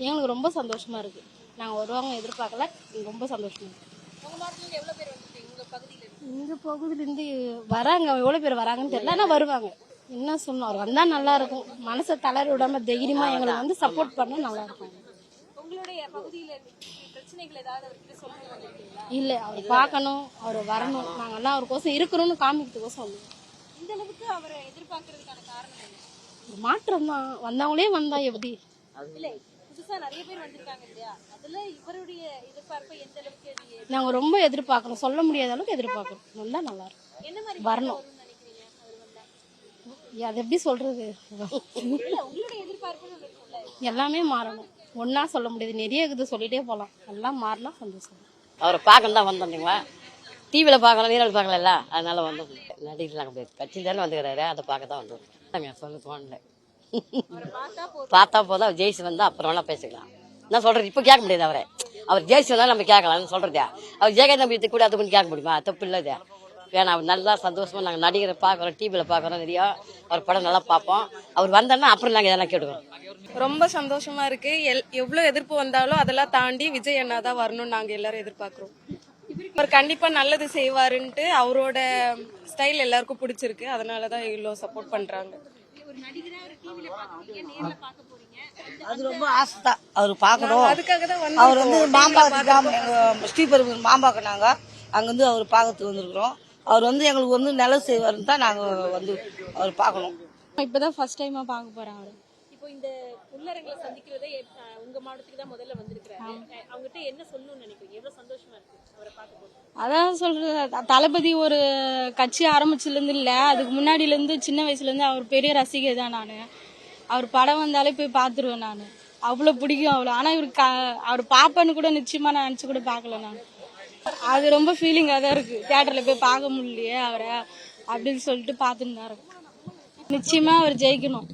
எங்களுக்கு ரொம்ப சந்தோஷமா இருக்கு. நாங்கள் வருவாங்க எதிர்பார்க்கல, ரொம்ப சந்தோஷமா இருக்கு. எங்க பகுதியிலேருந்து வராங்க, எவ்வளோ பேர் வராங்கன்னு தெரியல, ஆனால் வருவாங்க. என்ன சொன்னோம், அவர் வந்தால் நல்லா இருக்கும். மனசை தளர விடாம தைரியமா எங்களுக்கு வந்து சப்போர்ட் பண்ண நல்லா இருக்கும். இல்ல, அவர் பார்க்கணும், அவர் வரணும், நாங்கெல்லாம் அவருக்கோசம் இருக்கிறோம்னு காமிக்கிறதுக்கோசம் சொல்லுவோம். இந்த அளவுக்கு அவரை எதிர்பார்க்கறதுக்கான காரணம் என்ன? ஒரு மாற்றம் தான். வந்தவங்களே வந்தா எப்படி? இல்ல, புதுசா நிறைய பேர் வந்திருக்காங்க இல்லையா, அதுல இவருடைய எதிர்பார்ப்பை எந்த அளவுக்கு நாங்க ரொம்ப எதிர்பார்க்கணும், சொல்ல முடியாத அளவுக்கு எதிர்பார்க்கணும். வந்தா நல்லா இருக்கும். என்ன மாதிரி வரணும். நினைக்கிறீங்க அவர் வந்தா? அது எப்படி சொல்றது, உங்களுடைய எதிர்பார்ப்பு இருக்கும்ல, எல்லாமே மாறணும். ஒன்னா சொல்ல முடியாது, நிறைய இருக்குது, சொல்லிட்டே போகலாம். எல்லாம் மாறலாம், சந்தோஷம். அவரை பார்க்கணும் தான் வந்தோம்ங்களா, டிவியில் பார்க்கலாம், வீரல் பார்க்கல, அதனால வந்தோம். நடிகர்லாம் கிடையாது, கட்சியில் தானே வந்துக்கிறாரு, அதை பார்க்க தான் வந்தோம். சொல்ல தோணல, பார்த்தா போதும். அவர் ஜெயிச்சு வந்தால் அப்புறம் வேணா பேசிக்கலாம். என்ன சொல்றது, இப்போ கேட்க முடியாது. அவர் ஜெயிச்சு வந்தாலும் நம்ம கேட்கலாம்னு சொல்றதே. அவர் ஜெயகாந்த் கூட அது பண்ணி கேட்க முடியுமா? தப்பு இல்லதே. வேணா, அவர் நல்லா சந்தோஷமா நாங்கள் நடிகரை பார்க்குறோம், டிவியில் பார்க்குறோம், நிறையா அவர் படம் நல்லா பார்ப்போம். அவர் வந்தோன்னா அப்புறம் நாங்கள் எதனா கேட்டுக்கிறோம். ரொம்ப சந்தோஷமா இருக்கு. எவ்வளோ எதிர்ப்பு வந்தாலும் அதெல்லாம் தாண்டி விஜய் அண்ணா தான் வரணும்னு நாங்கள் எல்லாரும் எதிர்பார்க்குறோம். அவர் கண்டிப்பா நல்லது செய்வாருன்ட்டு அவரோட ஸ்டைல் எல்லாருக்கும் பிடிச்சிருக்கு, அதனால தான் இவ்வளோ சப்போர்ட் பண்றாங்க. அது ரொம்ப ஆசை தான் அவர் பார்க்கணும். அதுக்காக தான் அவர் வந்து மாம்பாக்கம் ஸ்ரீபெரும்புதூர் மாம்பாக்கம், நாங்கள் அங்கேருந்து அவர் பார்க்கறதுக்கு வந்திருக்கிறோம். அவர் வந்து எங்களுக்கு வந்து நல்லது செய்வாருன்னு தான் நாங்கள் வந்து அவர் பார்க்கணும். இப்பதான் ஃபர்ஸ்ட் டைமா பார்க்க போறேன் அவரை. இப்போ இந்த உள்ளரங்களை சந்திக்கிறதே உங்க மாவட்டத்துக்கு தான் முதல்ல வந்திருக்கிறாரு. அவங்ககிட்ட என்ன சொல்லணும்னு நினைக்கிறீங்க? எவ்வளவு சந்தோஷமா இருக்கு அவரை பார்க்கும்போது? அதான் சொல்றது, தளபதி ஒரு கட்சி ஆரம்பிச்சுலேருந்து இல்லை, அதுக்கு முன்னாடியிலேருந்து சின்ன வயசுலேருந்து அவர் பெரிய ரசிகை தான் நான். அவர் படம் வந்தாலே போய் பார்த்துருவேன் நான், அவ்வளோ பிடிக்கும் அவ்வளோ. ஆனால் இவருக்கு அவர் பாப்பன்னு கூட நிச்சயமாக நான் நினச்சி கூட பார்க்கல நான். அது ரொம்ப ஃபீலிங்காக தான் இருக்குது, தியேட்டரில் போய் பார்க்க முடியலையே அவரை அப்படின்னு சொல்லிட்டு பார்த்துன்னு தான் இருக்கு. நிச்சயமாக அவர் ஜெயிக்கணும்,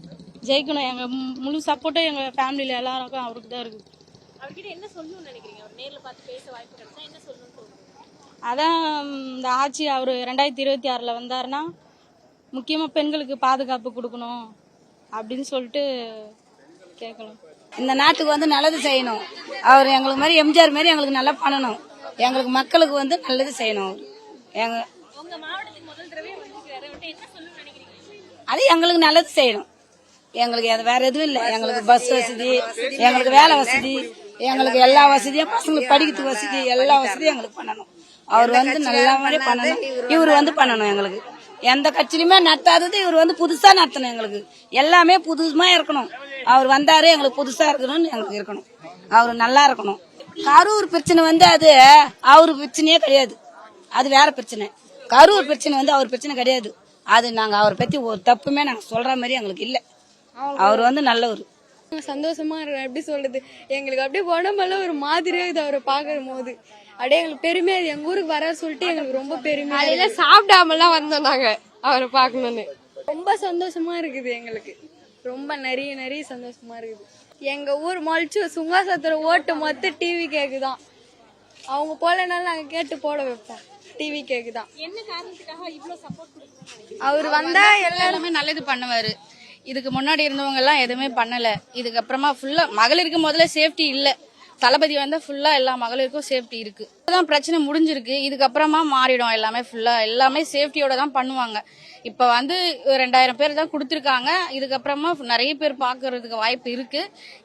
எங்கள் முழு சப்போர்ட்டும் எங்கள் ஃபேமிலியில் எல்லாருக்கும் அவருக்கு தான் இருக்குது. அவர்கிட்ட என்ன சொல்லணும்னு நினைக்கிறீங்க? அவர் நேரில் பார்த்து பேச வாய்ப்பு கிடைச்சா என்ன சொல்லணும்னு தோணுது? அதான், இந்த ஆட்சி அவர் 2026 வந்தாருன்னா முக்கியமாக பெண்களுக்கு பாதுகாப்பு கொடுக்கணும் அப்படின்னு சொல்லிட்டு கேட்கணும். இந்த நாட்டுக்கு வந்து நல்லது செய்யணும். அவர் எங்களுக்கு மாதிரி எம்ஜிஆர் மாதிரி எங்களுக்கு நல்லா பண்ணணும். எங்களுக்கு மக்களுக்கு வந்து நல்லது செய்யணும். உங்க மாவட்டத்துக்கு முதல் தடவை வந்திருக்காரு, அவர்கிட்ட என்ன சொல்லணும்னு நினைக்கிறீங்க? அது எங்களுக்கு நல்லது செய்யணும். எங்களுக்கு அது வேற எதுவும் இல்லை. எங்களுக்கு பஸ் வசதி, எங்களுக்கு வேலை வசதி, எங்களுக்கு எல்லா வசதியும், பசங்களுக்கு படிக்கிறதுக்கு வசதி, எல்லா வசதியும் எங்களுக்கு பண்ணணும். அவர் வந்து நல்ல மாதிரி பண்ணணும். இவர் வந்து பண்ணணும். எங்களுக்கு எந்த கட்சியிலுமே நடத்தாதது இவர் வந்து புதுசா நடத்தணும். எங்களுக்கு எல்லாமே புதுசுமா இருக்கணும். அவர் வந்தாரு, எங்களுக்கு புதுசா இருக்கணும்னு எங்களுக்கு இருக்கணும். அவர் நல்லா இருக்கணும். கரூர் பிரச்சனை வந்து அது அவர் பிரச்சனையே கிடையாது, அது வேற பிரச்சனை. கரூர் பிரச்சனை வந்து அவர் பிரச்சனை கிடையாது. அது நாங்க அவரை பத்தி ஒரு தப்புமே நாங்க சொல்ற மாதிரி எங்களுக்கு இல்ல. அவர் வந்து நல்லவர். சந்தோஷமா இருக்கு. எப்படி சொல்றது, எங்களுக்கு அப்படியே உடம்பெல்லாம் ஒரு மாதிரியா இது அவரை பார்க்கும் போது. அப்படியே எங்களுக்கு பெருமையா, எங்க ஊருக்கு வர சொல்லிட்டு எங்களுக்கு ரொம்ப பெருமையா. காலையில சாப்பிடாமலாம் வந்தோம் நாங்க அவரை பார்க்கணும்னு. ரொம்ப சந்தோஷமா இருக்குது எங்களுக்கு, ரொம்ப நிறைய சந்தோஷமா இருக்குது. எங்க ஊர் மொழிச்சு சுங்காசத்துல ஓட்டு மொத்த டிவி கேக்குதான். அவங்க போலனாலும் நாங்க கேட்டு போட வைப்போம். டிவி கேக்குதான். என்ன காரணத்துக்காக இவ்வளவு சப்போர்ட் கொடுக்கணும்? அவர் வந்தா எல்லாருமே நல்லது பண்ணுவாரு. இதுக்கு முன்னாடி இருந்தவங்க எல்லாம் எதுவுமே பண்ணல. இதுக்கப்புறமா ஃபுல்லா மகளிருக்கு முதல்ல சேஃப்டி இல்ல, தளபதி வந்தா ஃபுல்லா எல்லா மகளிருக்கும் சேஃப்டி இருக்கு. இப்பதான் பிரச்சனை முடிஞ்சிருக்கு, இதுக்கப்புறமா மாறிடும் எல்லாமே. ஃபுல்லா எல்லாமே சேஃப்டியோட தான் பண்ணுவாங்க. இப்ப வந்து 2000 பேர் தான் கொடுத்துருக்காங்க, இதுக்கப்புறமா நிறைய பேர் பாக்குறதுக்கு வாய்ப்பு இருக்கு.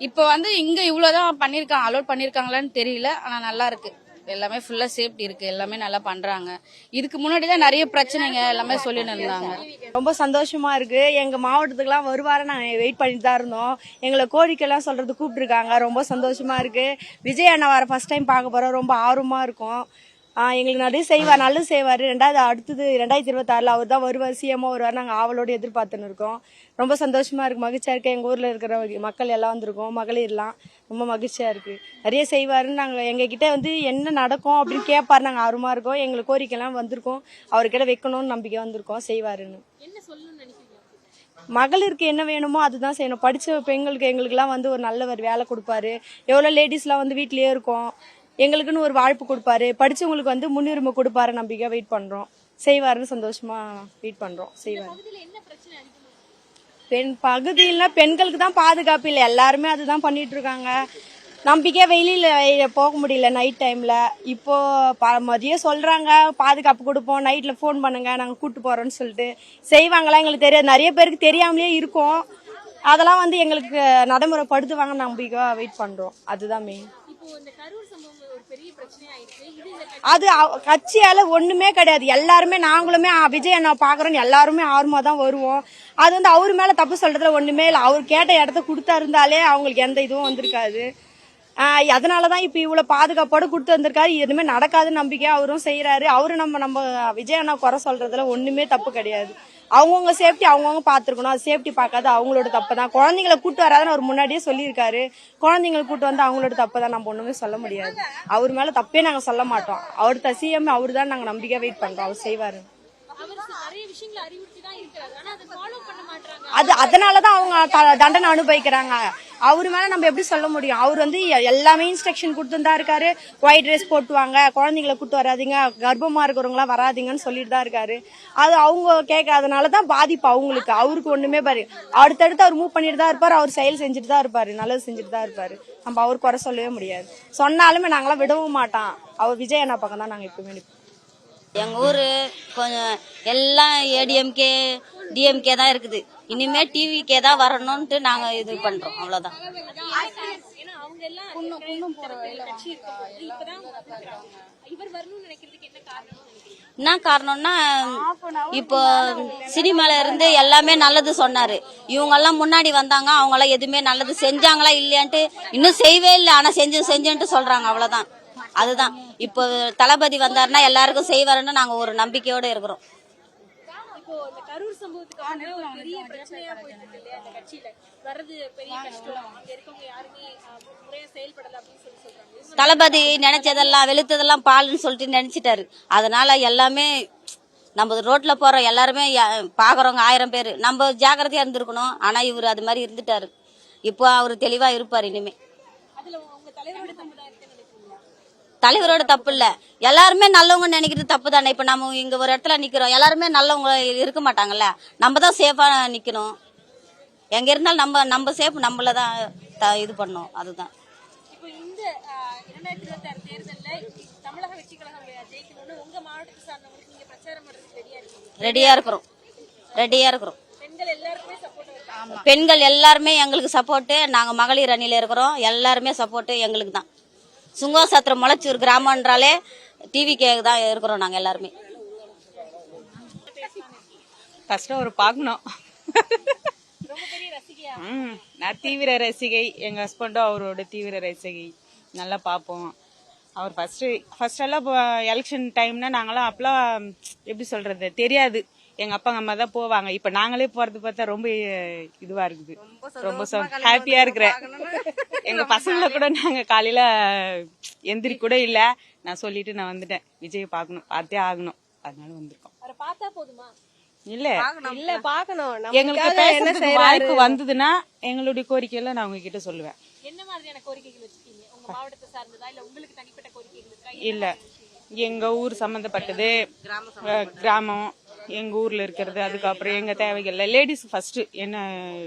இப்ப வந்து இங்க இவ்வளவுதான் பண்ணிருக்காங்க, அலோட் பண்ணிருக்காங்களான்னு தெரியல, ஆனா நல்லா இருக்கு. எல்லாமே ஃபுல்லா சேஃப்டி இருக்கு, எல்லாமே நல்லா பண்றாங்க. இதுக்கு முன்னாடிதான் நிறைய பிரச்சனைங்க எல்லாமே சொல்லிட்டு இருந்தாங்க. ரொம்ப சந்தோஷமா இருக்கு. எங்க மாவட்டத்துக்குலாம் வருவார நாங்க வெயிட் பண்ணிட்டு தான் இருந்தோம். எங்களை கோரிக்கை எல்லாம் சொல்றது கூப்பிட்டுருக்காங்க, ரொம்ப சந்தோஷமா இருக்கு. விஜய் அண்ணா வர ஃபர்ஸ்ட் டைம் பார்க்க போறோம், ரொம்ப ஆர்வமா இருக்கும். எங்களுக்கு நிறைய செய்வார், நல்லது செய்வார். அடுத்தது 2026 அவர் தான் வருவார், சிஎம்ஓ வருவார். நாங்கள் ஆவலோடு எதிர்பார்த்துன்னு இருக்கோம். ரொம்ப சந்தோஷமா இருக்கு, மகிழ்ச்சியா இருக்கு. எங்கள் ஊரில் இருக்கிற மக்கள் எல்லாம் வந்திருக்கோம், மகளிர்லாம் ரொம்ப மகிழ்ச்சியா இருக்கு. நிறைய செய்வாருன்னு நாங்கள் எங்ககிட்ட வந்து என்ன நடக்கும் அப்படின்னு கேட்பாரு, நாங்கள் ஆர்வமா இருக்கோம். எங்களுக்கு கோரிக்கைலாம் வந்திருக்கோம், அவர்கிட்ட வைக்கணும்னு நம்பிக்கை வந்திருக்கோம், செய்வாருன்னு. என்ன சொல்லணும்னு நினைக்கிறீங்க? மகளிருக்கு என்ன வேணுமோ அதுதான் செய்யணும். படித்த பெண்களுக்கு எங்களுக்குலாம் வந்து ஒரு நல்ல ஒரு வேலை கொடுப்பாரு. எவ்வளோ லேடிஸ்லாம் வந்து வீட்லேயே இருக்கோம், எங்களுக்குன்னு ஒரு வாய்ப்பு கொடுப்பாரு. படிச்சவங்களுக்கு வந்து முன்னுரிமை கொடுப்பாரு, நம்பிக்கை வெயிட் பண்றோம். செய்வாருன்னு சந்தோஷமா வெயிட் பண்றோம், செய்வாரு. பெண் பகுதியில பெண்களுக்கு தான் பாதுகாப்பு இல்லை, எல்லாருமே அதுதான் பண்ணிட்டு இருக்காங்க. நம்பிக்கையா வெளியில போக முடியல நைட் டைம்ல. இப்போ மதியம் சொல்றாங்க பாதுகாப்பு கொடுப்போம், நைட்ல ஃபோன் பண்ணுங்க நாங்க கூட்டு போறோம்னு சொல்லிட்டு செய்வாங்களா எங்களுக்கு தெரியாது. நிறைய பேருக்கு தெரியாமலே இருக்கும். அதெல்லாம் வந்து எங்களுக்கு நடைமுறைப்படுத்துவாங்க நம்பிக்கையா வெயிட் பண்றோம். அதுதான் மெயின். இப்போ இந்த கரூர் சம்பவம் ஒரு பெரிய பிரச்சனையாயிடுச்சு. இது இந்த அது கட்சியால ஒண்ணுமே கிடையாது. எல்லாருமே நாங்களுமே விஜய் அண்ணா பாக்குறோம், எல்லாருமே ஆர்வமா தான் வருவோம். அது வந்து அவரு மேல தப்பு சொல்றதுல ஒண்ணுமே இல்லை. அவர் கேட்ட இடத்த கொடுத்தா இருந்தாலே அவங்களுக்கு எந்த இதுவும் வந்திருக்காது. அதனாலதான் இப்ப இவ்வளவு பாதுகாப்போட கொடுத்து வந்திருக்காரு. எதுவுமே நடக்காது நம்பிக்கையா அவரும் செய்யறாரு. அவரு நம்ம விஜய் அண்ணா குறை சொல்றதுல ஒண்ணுமே தப்பு கிடையாது. அவங்கவுங்க சேஃப்டி அவங்கவுங்க பாத்துருக்கணும். அது சேஃப்டி பார்க்காது அவங்களோட தப்பு தான். குழந்தைங்களை கூட்டு வராதுன்னு அவர் முன்னாடியே சொல்லியிருக்காரு. குழந்தைங்களை கூட்டு வந்து அவங்களோட தப்பு தான், நம்ம ஒண்ணுமே சொல்ல முடியாது. அவர் மேல தப்பே நாங்க சொல்ல மாட்டோம். அவர் சிஎம் அவரு தான், நாங்க நம்பிக்கையா வெயிட் பண்றோம் அவர் செய்வாரு. அவர் நிறைய விஷயங்களை அறிவுறுத்தி தான் இருக்கிறாரு, ஆனா அதை ஃபாலோ பண்ண மாட்டாங்க. அதனாலதான் அவங்க தண்டனை அனுபவிக்கிறாங்க. அவரு மேல நம்ம எப்படி சொல்ல முடியும்? அவர் வந்து எல்லாமே இன்ஸ்ட்ரக்ஷன் கொடுத்துதான் இருக்காரு. ஒயிட் ட்ரெஸ் போட்டு வாங்க, குழந்தைங்களை கூட்டு வராதிங்க, கர்ப்பமா இருக்கிறவங்களா வராதிங்கன்னு சொல்லிட்டு தான் இருக்காரு. அது அவங்க கேட்காதனாலதான் பாதிப்பு அவங்களுக்கு. அவருக்கு ஒண்ணுமே பாரு, அடுத்தடுத்து அவர் மூவ் பண்ணிட்டு தான் இருப்பாரு. அவர் செயல் செஞ்சுட்டு தான் இருப்பாரு, நல்லது செஞ்சுட்டு தான் இருப்பாரு. நம்ம அவர் குறை சொல்லவே முடியாது. சொன்னாலுமே நாங்களாம் விடவும் மாட்டோம். அவர் விஜய் அண்ணா பக்கம் தான் நாங்க எப்பவுமே நிற்போம். எங்கள் ஊர் கொஞ்சம் எல்லாம் ஏடிஎம்கே டிஎம்கே தான் இருக்குது. இனிமே டிவிக்கே தான் வரணும்ட்டு நாங்கள் இது பண்ணுறோம், அவ்வளோதான். ஏன்னா அவங்க எல்லாம் கட்சி இருக்கும்போது இப்பதான் இவர் வரணும்னு நினைக்கிறதுக்கு என்ன காரணம் நினைக்கிறீங்க? என்ன காரணம்னா இப்போ சினிமால இருந்து எல்லாமே நல்லது சொன்னாரு. இவங்கெல்லாம் முன்னாடி வந்தாங்க, அவங்களாம் எதுவுமே நல்லது செஞ்சாங்களா இல்லையான்ட்டு இன்னும் செய்யவே இல்லை. ஆனா செஞ்சுட்டு சொல்றாங்க, அவ்வளவுதான். அதுதான் இப்போ தளபதி வந்தாருன்னா எல்லாருக்கும் செய்வாருன்னு நாங்க ஒரு நம்பிக்கையோட இருக்கிறோம். இப்போ இந்த கரூர் சம்பவத்துக்கு அப்புறம் ஒரு பெரிய பிரச்சனையா போயிட்டு இருக்கு இல்லையா? அந்த கட்சியில வர்றது பெரிய கஷ்டம், அங்க இருக்கவங்க யாருமே முறையா செயல்படல அப்படின்னு சொல்றாங்க. தளபதி நினைச்சதெல்லாம் வெளுத்ததெல்லாம் பால்னு சொல்லிட்டு நினைச்சிட்டாரு. அதனால எல்லாமே நம்ம ரோட்ல போற எல்லாருமே பாக்குறவங்க 1000 பேரு நம்ம ஜாக்கிரதையா இருந்திருக்கணும். ஆனா இவரு அது மாதிரி இருந்துட்டாரு. இப்போ அவரு தெளிவா இருப்பாரு இனிமே. அதுல உங்க தலைவரோட தப்பு தான் இருக்குன்னு நினைக்கிறீங்களா? தலைவரோட தப்பு இல்ல, எல்லாருமே நல்லவங்க நினைக்கிறது தப்பு தானே. இப்ப நம்ம இங்க ஒரு இடத்துல நிக்கிறோம், எல்லாருமே நல்லவங்க இருக்க மாட்டாங்கல்ல. நம்ம தான் சேஃபா நிக்கணும். எங்க இருந்தாலும் நம்ம சேஃப் நம்மளதான் இது பண்ணோம். அதுதான். இப்போ இந்த 2026 தேர்தல்ல தமிழக வெற்றி கழகம் ஜெயிக்கணும்னு உங்க மாவட்டத்தை சார்ந்தவங்களுக்கு நீங்க பிரச்சாரம் பண்றதுக்கு ரெடியா இருக்கீங்க? ரெடியா இருக்கிறோம். பெண்கள் எல்லாருமே சப்போர்ட் இருக்காங்க. பெண்கள் எல்லாருமே எங்களுக்கு சப்போர்ட். நாங்க மகளிர் அணியில இருக்கிறோம், எல்லாருமே சப்போர்ட் எங்களுக்கு தான். சுங்கோசத்திரம் முளைச்சூர் கிராமன்றாலே டிவிக்கே தான் இருக்கிறோம் நாங்க எல்லாருமே. ஃபர்ஸ்ட் அவர் பார்க்கணும். ரொம்ப பெரிய ரசிகையா? நான் தீவிர ரசிகை. எங்க ஹஸ்பண்டும் அவரோட தீவிர ரசிகை. நல்லா பார்ப்போம். அவர் ஃபர்ஸ்ட் எல்லாம் எலெக்ஷன் டைம்னா நாங்களாம் அப்பெல்லாம் எப்படி சொல்றது தெரியாது. எங்க அப்பா அம்மா தான் போவாங்க. இப்ப நாங்களே போறது பார்த்தா ரொம்ப இதுவா இருக்குது. ரொம்ப ஹாப்பியா இருக்கிறேன். எங்க பசங்களை கூட நாங்க காலையில எந்திரிக்க கூட இல்ல. நான் சொல்லிட்டு நான் வந்துட்டேன், விஜய் பார்க்கணும், பார்த்தே ஆகணும், அதனால வந்திருக்கோம். அவரை பார்த்தா போதுமா? இல்ல பார்க்கணும். எங்களுக்கு பேசுறதுக்கு வாய்ப்பு வந்ததுன்னா எங்களுடைய கோரிக்கையெல்லாம் நான் உங்ககிட்ட சொல்லுவேன். என்ன மாதிரியான கோரிக்கைகள் வச்சிருக்கீங்க? உங்க மாவட்டத்தை சார்ந்ததா இல்ல உங்களுக்கு தனிப்பட்ட கோரிக்கைகள் இருக்கா? இல்ல, எங்க ஊர் சம்பந்தப்பட்டது, கிராமம், எங்க ஊர்ல இருக்கிறது, அதுக்கப்புறம் எங்க தேவைகள்ல லேடிஸ் ஃபர்ஸ்ட் என்ன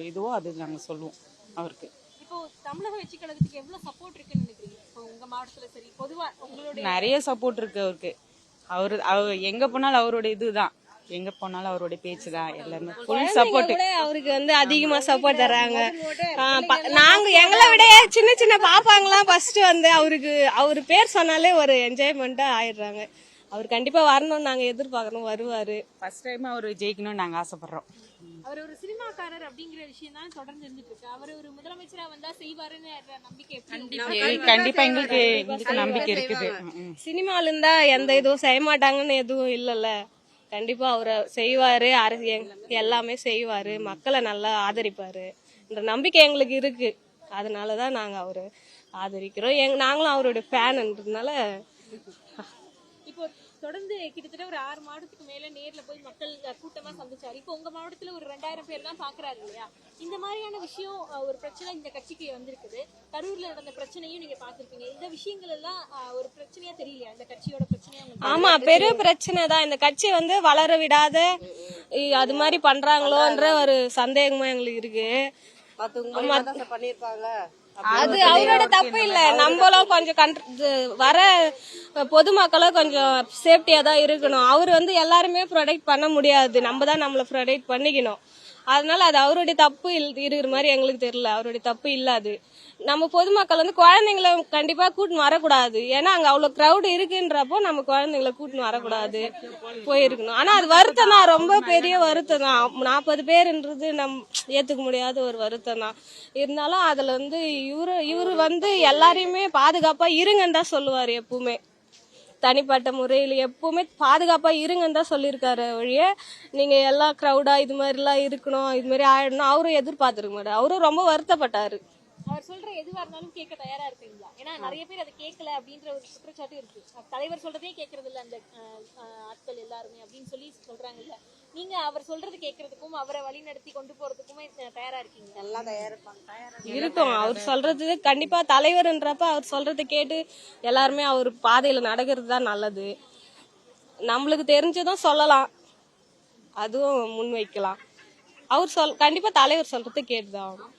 இதுவோ அது நாங்க சொல்லுவோம் அவருக்கு. இப்போ தமிழக வெற்றி கழகத்துக்கு எவ்வளவு சப்போர்ட் இருக்குன்னு நினைக்கிறீங்க? இப்போ உங்க மாவட்டத்துல சரி, பொதுவா உங்களுடைய நிறைய சப்போர்ட் இருக்கு அவருக்கு. அவரு எங்க போனாலும் அவரோட இதுதான், எங்க போனாலும் அவரோட பேச்சு தான், எல்லாருமே ஃபுல் சப்போர்ட். அவருக்கு வந்து அதிகமா சப்போர்ட் தராங்க. நாங்க எங்களை விட சின்ன பாப்பாங்கலாம் ஃபர்ஸ்ட் வந்து அவரு பேர் சொன்னாலே ஒரு என்ஜாய்மெண்டா ஆயிடுறாங்க. அவர் கண்டிப்பா வரணும்னு நாங்க எதிர்பார்க்கறோம், வருவாரு. ஃபர்ஸ்ட் டைம் அவர் ஜெயிக்கணும்னு நாங்க ஆசைப்படுறோம். அவர் ஒரு சினிமாக்காரர் அப்படிங்கிற விஷயம் தான் தொடர்ந்து இருந்துட்டு இருக்கு. அவர் ஒரு முதலமைச்சரா வந்தா செய்வாருன்னு நம்பிக்கை கண்டிப்பா எங்களுக்கு நம்பிக்கை இருக்குது. சினிமால இருந்தா எந்த இதுவும் செய்ய மாட்டாங்கன்னு எதுவும் இல்லல்ல. கண்டிப்பா அவரை செய்வாரு, எல்லாமே செய்வாரு, மக்களை நல்லா ஆதரிப்பாரு என்ற நம்பிக்கை எங்களுக்கு இருக்கு. அதனாலதான் நாங்க அவரை ஆதரிக்கிறோம். நாங்களும் அவருடைய ஃபேன்ன்றதுனால. இப்போ இப்போ தொடர்ந்து கிட்டத்தட்ட ஒரு 6 மாதத்துக்கு மேல நேர்ல போய் மக்கள் கூட்டமா சந்திச்சாரு. இப்போ உங்க மாவட்டத்துல ஒரு 2000 பேர் தான் பாக்குறாரு இல்லையா? இந்த மாதிரியான விஷயம் ஒரு பிரச்சனை இந்த கட்சிக்கு வந்திருக்குது. கரூர்ல நடந்த பிரச்சனையும் நீங்க பாத்திருப்பீங்க. இந்த விஷயங்கள் எல்லாம் ஒரு பிரச்சனையா தெரியலையா? இந்த கட்சியோட பிரச்சனையா உங்களுக்கு? ஆமா, பெரிய பிரச்சனை தான். இந்த கட்சி வந்து வளர விடாத அது மாதிரி பண்றாங்களோன்ற ஒரு சந்தேகமும் எங்களுக்கு இருக்கு. அது அவரோட தப்பு இல்ல. நம்மளும் கொஞ்சம் வர பொதுமக்களும் கொஞ்சம் சேஃப்டியா தான் இருக்கணும். அவர் வந்து எல்லாருமே ப்ரொடெக்ட் பண்ண முடியாது, நம்ம தான் நம்மள ப்ரொடெக்ட் பண்ணிக்கணும். அதனால அது அவருடைய தப்பு இருக்கிற மாதிரி எங்களுக்கு தெரியல. அவருடைய தப்பு இல்ல அது. நம்ம பொதுமக்கள் வந்து குழந்தைங்களை கண்டிப்பா கூட்டின்னு வரக்கூடாது. ஏன்னா அங்க அவ்வளவு கிரௌட் இருக்குன்றப்போ நம்ம குழந்தைங்களை கூட்டின்னு வரக்கூடாது, போயிருக்கணும். ஆனா அது வருத்தம் தான், ரொம்ப பெரிய வருத்தம் தான். 40 பேருன்றது ஏத்துக்க முடியாத ஒரு வருத்தம் தான். இருந்தாலும் அதுல வந்து இவரு வந்து எல்லாரையுமே பாதுகாப்பா இருங்கன்னு தான் சொல்லுவாரு. எப்பவுமே தனிப்பட்ட முறையில் எப்பவுமே பாதுகாப்பா இருங்கன்னு தான் சொல்லியிருக்காரு ஒழிய நீங்க எல்லாம் கிரௌடா இது மாதிரிலாம் இருக்கணும், இது மாதிரி ஆயிடணும் அவரும் எதிர்பார்த்திருக்க மாட்டாரு. அவரும் ரொம்ப வருத்தப்பட்டாரு. அவர் சொல்ற எதுவா இருந்தாலும் கேட்க தயாரா இருப்பீங்களா? ஏன்னா நிறைய பேர் அதை கேட்கல அப்படின்ற ஒரு குற்றச்சாட்டு இருக்கு. தலைவர் சொல்றதே கேட்கறது இல்ல அந்த ஆட்கள் எல்லாருமே அப்படின்னு சொல்லி சொல்றாங்கல்ல. நீங்க அவர் சொல்றது கேட்கறதுக்கும் அவரை வழி நடத்தி கொண்டு போறதுக்குமே தயாரா இருக்கீங்க? எல்லாம் இருக்கும். அவர் சொல்றது கண்டிப்பா தலைவர்ன்றப்ப அவர் சொல்றதை கேட்டு எல்லாருமே அவர் பாதையில நடக்கிறது தான் நல்லது. நம்மளுக்கு தெரிஞ்சதும் சொல்லலாம், அதுவும் முன் வைக்கலாம். அவர் கண்டிப்பா தலைவர் சொல்றதை கேட்டுதான் ஆகணும்.